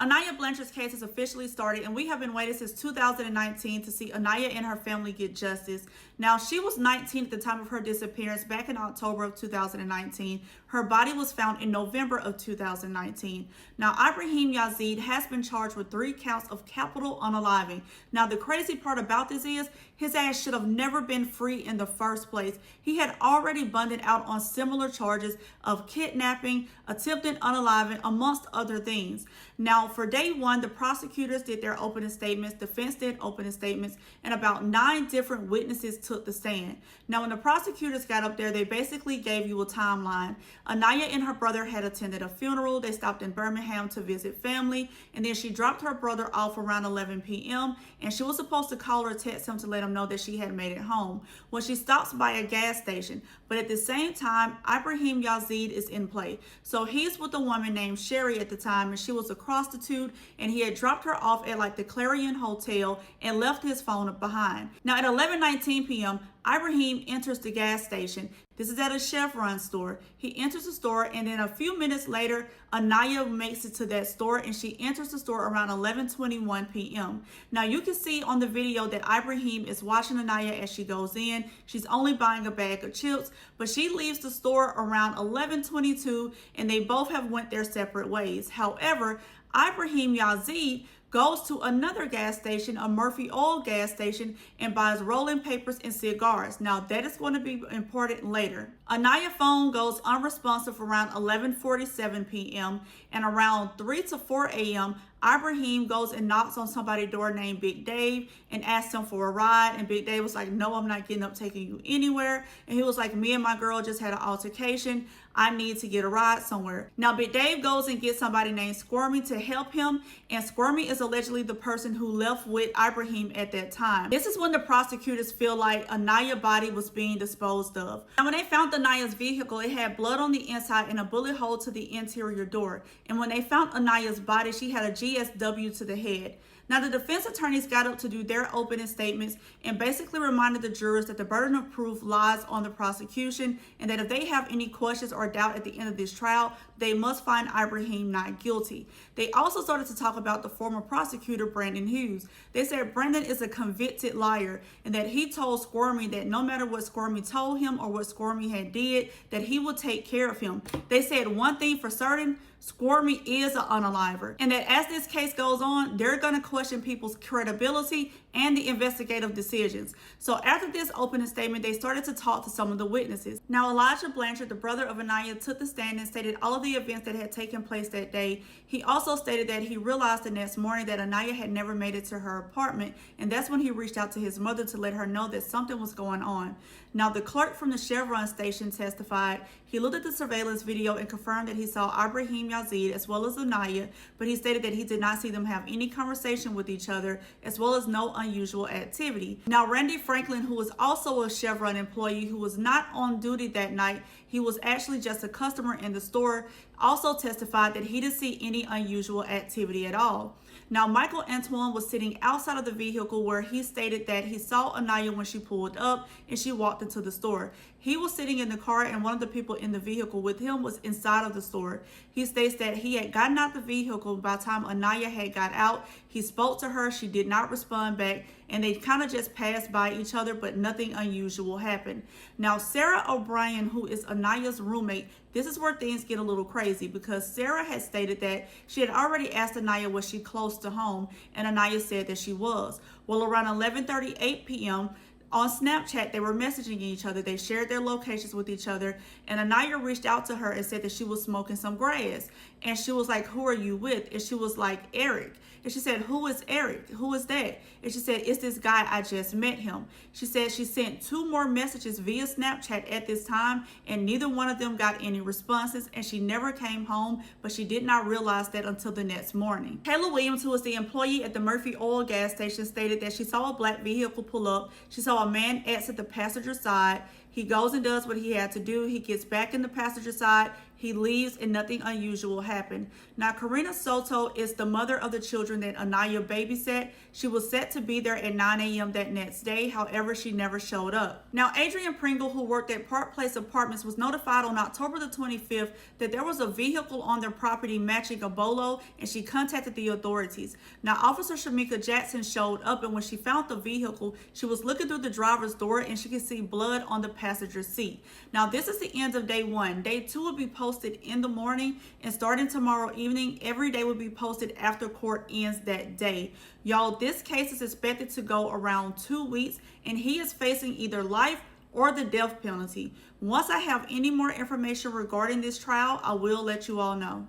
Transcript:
Aniah Blanchard's case has officially started, and we have been waiting since 2019 to see Aniah and her family get justice. Now, she was 19 at the time of her disappearance back in October of 2019. Her body was found in November of 2019. Now, Ibraheem Yazeed has been charged with 3 counts of capital unaliving. Now, the crazy part about this is his ass should have never been free in the first place. He had already bonded out on similar charges of kidnapping, attempted unaliving, amongst other things. Now, for day one, the prosecutors did their opening statements, defense did opening statements, and about 9 different witnesses took the stand. Now, when the prosecutors got up there, they basically gave you a timeline. Aniah and her brother had attended a funeral. They stopped in Birmingham to visit family, and then she dropped her brother off around 11 p.m., and she was supposed to call or text him to let him know that she had made it home. Well, she stops by a gas station, but at the same time, Ibraheem Yazeed is in play. So he's with a woman named Sherry at the time, and she was a prostitute, and he had dropped her off at like the Clarion Hotel and left his phone behind. Now at 11:19 p.m., Ibraheem enters the gas station. This is at a Chevron store. He enters the store, and then a few minutes later, Aniah makes it to that store, and she enters the store around 11:21 p.m. Now you can see on the video that Ibraheem is watching Aniah as she goes in. She's only buying a bag of chips, but she leaves the store around 11:22, and they both have went their separate ways. However, Ibraheem Yazeed goes to another gas station, a Murphy Oil gas station, and buys rolling papers and cigars. Now, that is going to be important later. Aniah's phone goes unresponsive around 11:47 p.m. and around 3 to 4 a.m., Ibraheem goes and knocks on somebody's door named Big Dave and asks him for a ride. And Big Dave was like, no, I'm not getting up taking you anywhere. And he was like, me and my girl just had an altercation. I need to get a ride somewhere. Now, Big Dave goes and gets somebody named Squirmy to help him. And Squirmy is allegedly the person who left with Ibraheem at that time. This is when the prosecutors feel like Aniah's body was being disposed of. And when they found Aniah's vehicle, it had blood on the inside and a bullet hole to the interior door. And when they found Aniah's body, she had a GSW to the head. Now, the defense attorneys got up to do their opening statements and basically reminded the jurors that the burden of proof lies on the prosecution, and that if they have any questions or doubt at the end of this trial, they must find Ibraheem not guilty. They also started to talk about the former prosecutor, Brandon Hughes. They said Brandon is a convicted liar, and that he told Squirmy that no matter what Squirmy told him or what Squirmy had did, that he would take care of him. They said one thing for certain: Squirmy is an unaliver, and that as this case goes on, they're going to question people's credibility and the investigative decisions. So after this opening statement, they started to talk to some of the witnesses. Now, Elijah Blanchard, the brother of Aniah, took the stand and stated all of the events that had taken place that day. He also stated that he realized the next morning that Aniah had never made it to her apartment, and that's when he reached out to his mother to let her know that something was going on. Now, the clerk from the Chevron station testified. He looked at the surveillance video and confirmed that he saw Ibraheem Yazeed as well as Aniah, but he stated that he did not see them have any conversation with each other, as well as no unusual activity. Now, Randy Franklin, who was also a Chevron employee who was not on duty that night, he was actually just a customer in the store, also testified that he didn't see any unusual activity at all. Now, Michael Antoine was sitting outside of the vehicle, where he stated that he saw Aniah when she pulled up and she walked into the store. He was sitting in the car, and one of the people in the vehicle with him was inside of the store. He states that he had gotten out the vehicle by the time Aniah had got out. He spoke to her. She did not respond back, and they kind of just passed by each other, but nothing unusual happened. Now, Sarah O'Brien, who is Aniah's roommate, this is where things get a little crazy, because Sarah had stated that she had already asked Aniah was she close to home, and Aniah said that she was. Well, around 11:38 p.m., on Snapchat, they were messaging each other. They shared their locations with each other, and Aniah reached out to her and said that she was smoking some grass. And she was like, who are you with? And she was like, Eric. And she said, who is Eric? Who is that? And she said, it's this guy, I just met him. She said she sent 2 more messages via Snapchat at this time, and neither one of them got any responses, and she never came home, but she did not realize that until the next morning. Kayla Williams, who was the employee at the Murphy Oil gas station, stated that she saw a black vehicle pull up. She saw a man exit the passenger side. He goes and does what he had to do. He gets back in the passenger side. He leaves and nothing unusual happened. Now, Karina Soto is the mother of the children that Aniah babysat. She was set to be there at 9 a.m. that next day. However, she never showed up. Now, Adrian Pringle, who worked at Park Place Apartments, was notified on October the 25th that there was a vehicle on their property matching a bolo, and she contacted the authorities. Now, Officer Shamika Jackson showed up, and when she found the vehicle, she was looking through the driver's door and she could see blood on the passenger seat. Now, this is the end of day 1. Day 2 will be posted in the morning, and starting tomorrow evening, every day will be posted after court ends that day. Y'all, this case is expected to go around 2 weeks, and he is facing either life or the death penalty. Once I have any more information regarding this trial, I will let you all know.